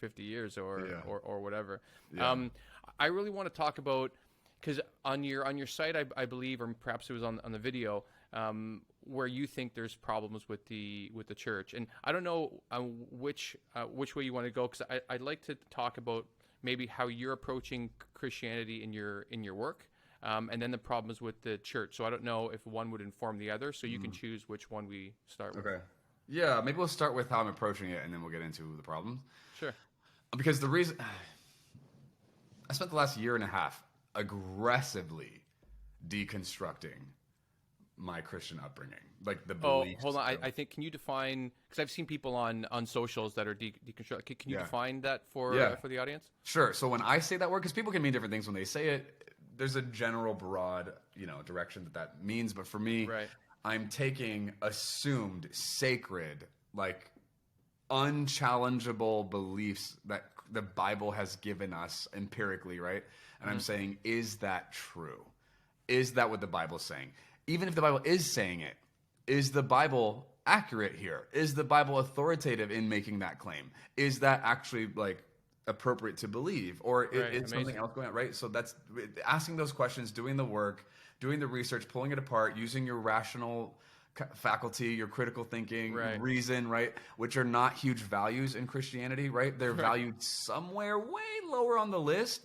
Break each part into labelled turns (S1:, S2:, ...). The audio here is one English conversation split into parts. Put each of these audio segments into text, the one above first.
S1: 50 years or whatever.
S2: Yeah.
S1: I really want to talk about, because on your site, I believe, or perhaps it was on the video, where you think there's problems with the church, and I don't know which way you want to go, because I'd like to talk about maybe how you're approaching Christianity in your work, and then the problems with the church. So I don't know if one would inform the other, so you can choose which one we start with.
S2: Okay. Yeah, maybe we'll start with how I'm approaching it, and then we'll get into the problems.
S1: Sure.
S2: Because the reason I spent the last year and a half aggressively deconstructing my Christian upbringing, like the beliefs.
S1: Hold on. I think, can you define, because I've seen people on socials that are deconstruct. Can you define that for the audience?
S2: Sure. So when I say that word, because people can mean different things when they say it, there's a general broad, direction that means. But for me,
S1: right,
S2: I'm taking assumed, sacred, like unchallengeable beliefs that the Bible has given us empirically, right? And I'm saying, is that true? Is that what the Bible's saying? Even if the Bible is saying it, is the Bible accurate here? Is the Bible authoritative in making that claim? Is that actually like appropriate to believe? Or is something else going on, right? So that's asking those questions, doing the work, doing the research, pulling it apart, using your rational faculty, your critical thinking, reason, right? Which are not huge values in Christianity, right? They're valued somewhere way lower on the list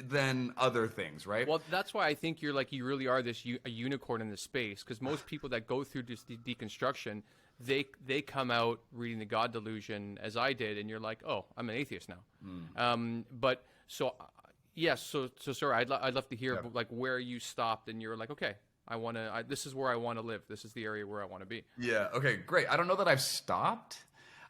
S2: than other things, right?
S1: Well, that's why I think you really are a unicorn in this space, because most people that go through this deconstruction, they come out reading the God Delusion as I did, and you're like, oh, I'm an atheist now. But so yes, so sorry, I'd love to hear like where you stopped, and you're like, okay, this is where I want to live. This is the area where I want to be.
S2: Yeah. Okay, great. I don't know that I've stopped.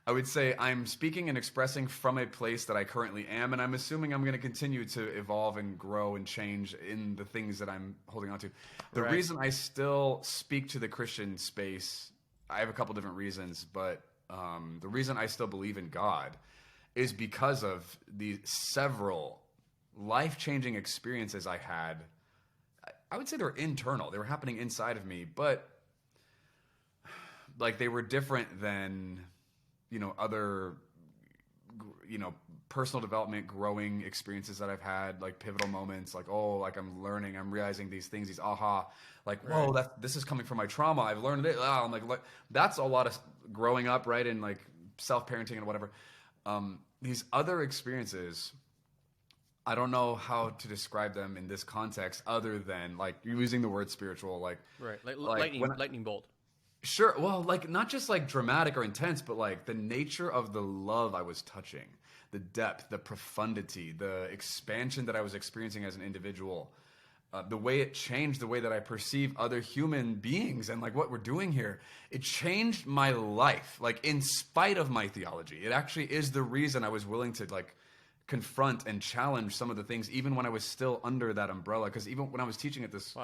S2: I would say I'm speaking and expressing from a place that I currently am, and I'm assuming I'm going to continue to evolve and grow and change in the things that I'm holding on to. The reason I still speak to the Christian space, I have a couple different reasons, but the reason I still believe in God is because of the several life-changing experiences I had. I would say they were internal. They were happening inside of me, but like they were different than, other, personal development, growing experiences that I've had, like pivotal moments, like, oh, like I'm learning, I'm realizing these things, these aha, like, whoa, this is coming from my trauma. I've learned it. I'm like, that's a lot of growing up, right? And like self-parenting and whatever. These other experiences, I don't know how to describe them in this context other than like using the word spiritual, like
S1: lightning bolt.
S2: Sure. Well, like not just like dramatic or intense, but like the nature of the love I was touching, the depth, the profundity, the expansion that I was experiencing as an individual, the way it changed the way that I perceive other human beings and like what we're doing here. It changed my life, like in spite of my theology. It actually is the reason I was willing to like confront and challenge some of the things, even when I was still under that umbrella. Because even when I was teaching at this,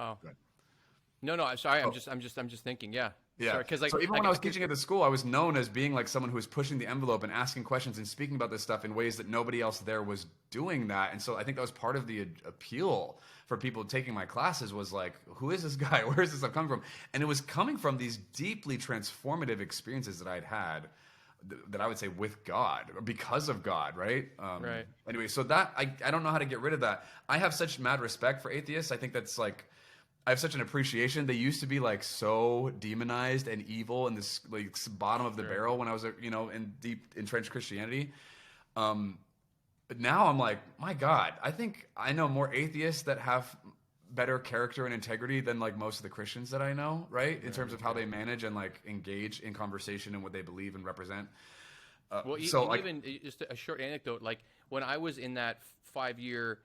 S1: no, I'm sorry. I'm just thinking. Yeah.
S2: Yeah.
S1: Sorry,
S2: so even when I was teaching at the school, I was known as being like someone who was pushing the envelope and asking questions and speaking about this stuff in ways that nobody else there was doing that. And so I think that was part of the appeal for people taking my classes was like, who is this guy? Where is this stuff coming from? And it was coming from these deeply transformative experiences that I'd had that I would say with God, or because of God, right?
S1: Right.
S2: Anyway, so that, I don't know how to get rid of that. I have such mad respect for atheists. I think that's like, I have such an appreciation. They used to be like so demonized and evil in this like bottom of the barrel when I was, in deep entrenched Christianity. But now I'm like, my God, I think I know more atheists that have better character and integrity than like most of the Christians that I know, right? In terms of how they manage and like engage in conversation and what they believe and represent.
S1: Even just a short anecdote, like when I was in that 5-year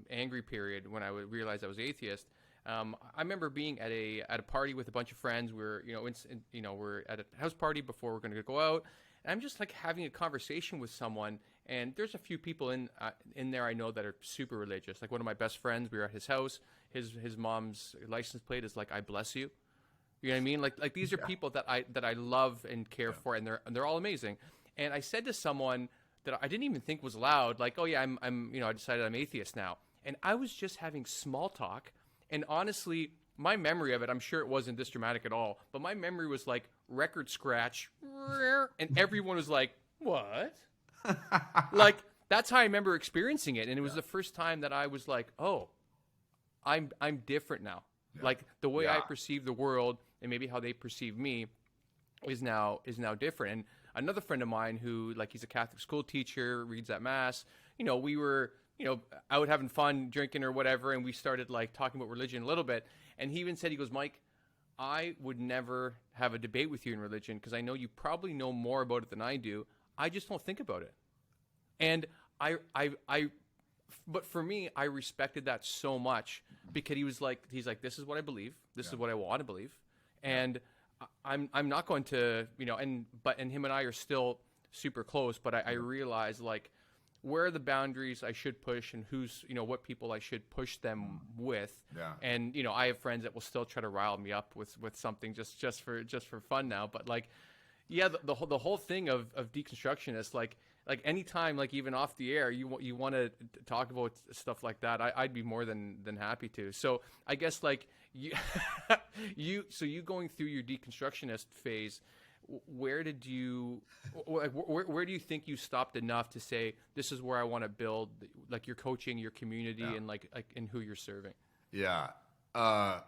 S1: angry period when I realized I was atheist, I remember being at a party with a bunch of friends. We're we're at a house party before we're going to go out, and I'm just like having a conversation with someone. And there's a few people in there I know that are super religious. Like one of my best friends, we were at his house. His mom's license plate is like "I bless you." You know what I mean? Like these are people that I love and care for, and they're all amazing. And I said to someone that I didn't even think was loud, like, "Oh yeah, I'm I decided I'm atheist now." And I was just having small talk. And honestly, my memory of it, I'm sure it wasn't this dramatic at all, but my memory was like record scratch, and everyone was like, "What?" that's how I remember experiencing it. And it was the first time that I was like, oh, I'm different now. Yeah. Like the way I perceive the world and maybe how they perceive me is now different. And another friend of mine who, like, he's a Catholic school teacher, reads at Mass, we were, out having fun, drinking or whatever. And we started like talking about religion a little bit. And he even said, he goes, Mike, I would never have a debate with you in religion because I know you probably know more about it than I do. I just don't think about it. And but for me, I respected that so much because he's like, this is what I believe. This is what I want to believe. And I'm not going to, and him and I are still super close, but I realize like where are the boundaries I should push and who's, what people I should push them with. Yeah. And, I have friends that will still try to rile me up with something just for fun now. But like, yeah, the whole thing of deconstruction is like anytime, like even off the air, you want to talk about stuff like that, I'd be more than happy to. So I guess like you, you going through your deconstructionist phase, where do you think you stopped enough to say this is where I want to build, like your coaching, your community, and like and who you're serving?
S2: Yeah. I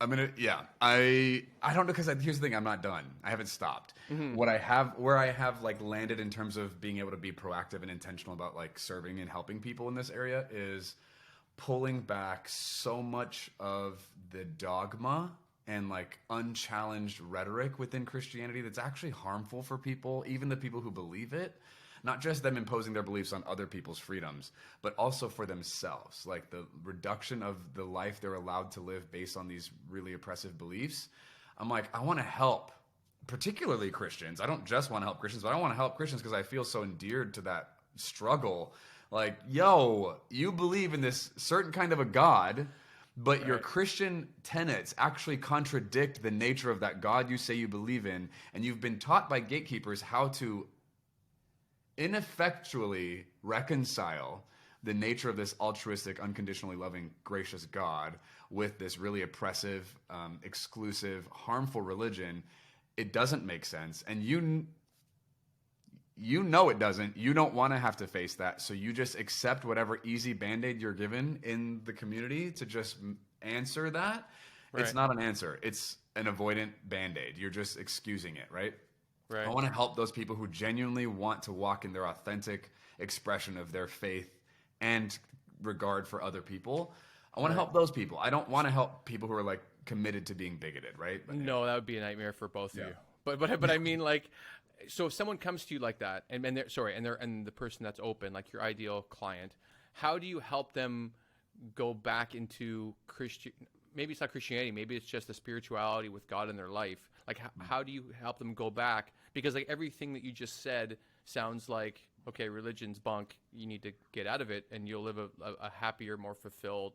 S2: don't know, because here's the thing, I'm not done. I haven't stopped. Mm-hmm. Where I have like landed in terms of being able to be proactive and intentional about like serving and helping people in this area is pulling back so much of the dogma and like unchallenged rhetoric within Christianity that's actually harmful for people, even the people who believe it. Not just them imposing their beliefs on other people's freedoms, but also for themselves. Like the reduction of the life they're allowed to live based on these really oppressive beliefs. I'm like, I want to help, particularly Christians. I don't just want to help Christians, but I want to help Christians because I feel so endeared to that struggle. Like, yo, you believe in this certain kind of a God, but your Christian tenets actually contradict the nature of that God you say you believe in. And you've been taught by gatekeepers how to ineffectually reconcile the nature of this altruistic, unconditionally loving, gracious God with this really oppressive, exclusive, harmful religion. It doesn't make sense. And you know it doesn't. You don't want to have to face that. So you just accept whatever easy Band-Aid you're given in the community to just answer that. Right. It's not an answer. It's an avoidant Band-Aid. You're just excusing it, right? Right. I want to help those people who genuinely want to walk in their authentic expression of their faith and regard for other people. I want to help those people. I don't want to help people who are like committed to being bigoted, right? But,
S1: no, that would be a nightmare for both of you. But I mean, like, so if someone comes to you like that, and the person that's open, like your ideal client, how do you help them go back into Christian? Maybe it's not Christianity. Maybe it's just the spirituality with God in their life. Like, how do you help them go back? Because like everything that you just said sounds like, okay, religion's bunk. You need to get out of it, and you'll live a happier, more fulfilled,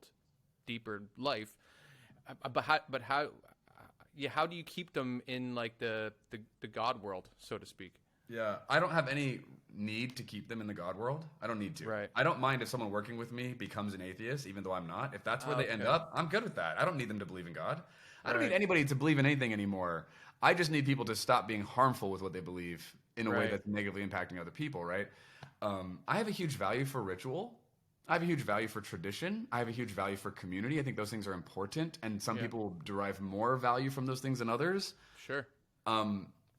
S1: deeper life. But how do you keep them in like the God world, so to speak?
S2: Yeah, I don't have any need to keep them in the God world. I don't need to.
S1: Right.
S2: I don't mind if someone working with me becomes an atheist, even though I'm not. If that's where they end up, I'm good with that. I don't need them to believe in God. I don't need anybody to believe in anything anymore. I just need people to stop being harmful with what they believe in a way that's negatively impacting other people, right? I have a huge value for ritual. I have a huge value for tradition. I have a huge value for community. I think those things are important, and some people derive more value from those things than others.
S1: Sure.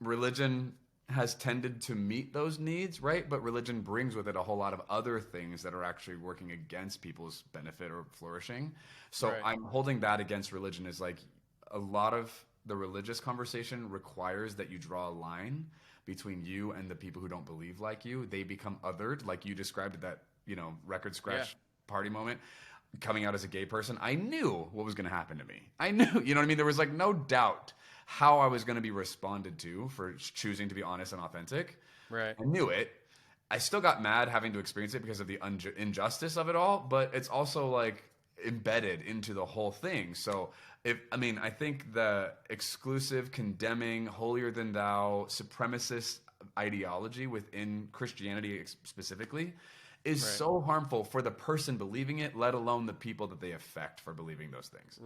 S2: Religion has tended to meet those needs, right? But religion brings with it a whole lot of other things that are actually working against people's benefit or flourishing. So I'm holding that against religion is like a lot of the religious conversation requires that you draw a line between you and the people who don't believe like you. They become othered, like you described that, record scratch party moment. Coming out as a gay person, I knew what was going to happen to me. I knew, you know what I mean? There was like no doubt how I was going to be responded to for choosing to be honest and authentic. Right. I knew it. I still got mad having to experience it because of the injustice of it all, but it's also like embedded into the whole thing. So I think the exclusive, condemning, holier than thou, supremacist ideology within Christianity specifically is so harmful for the person believing it, let alone the people that they affect for believing those things.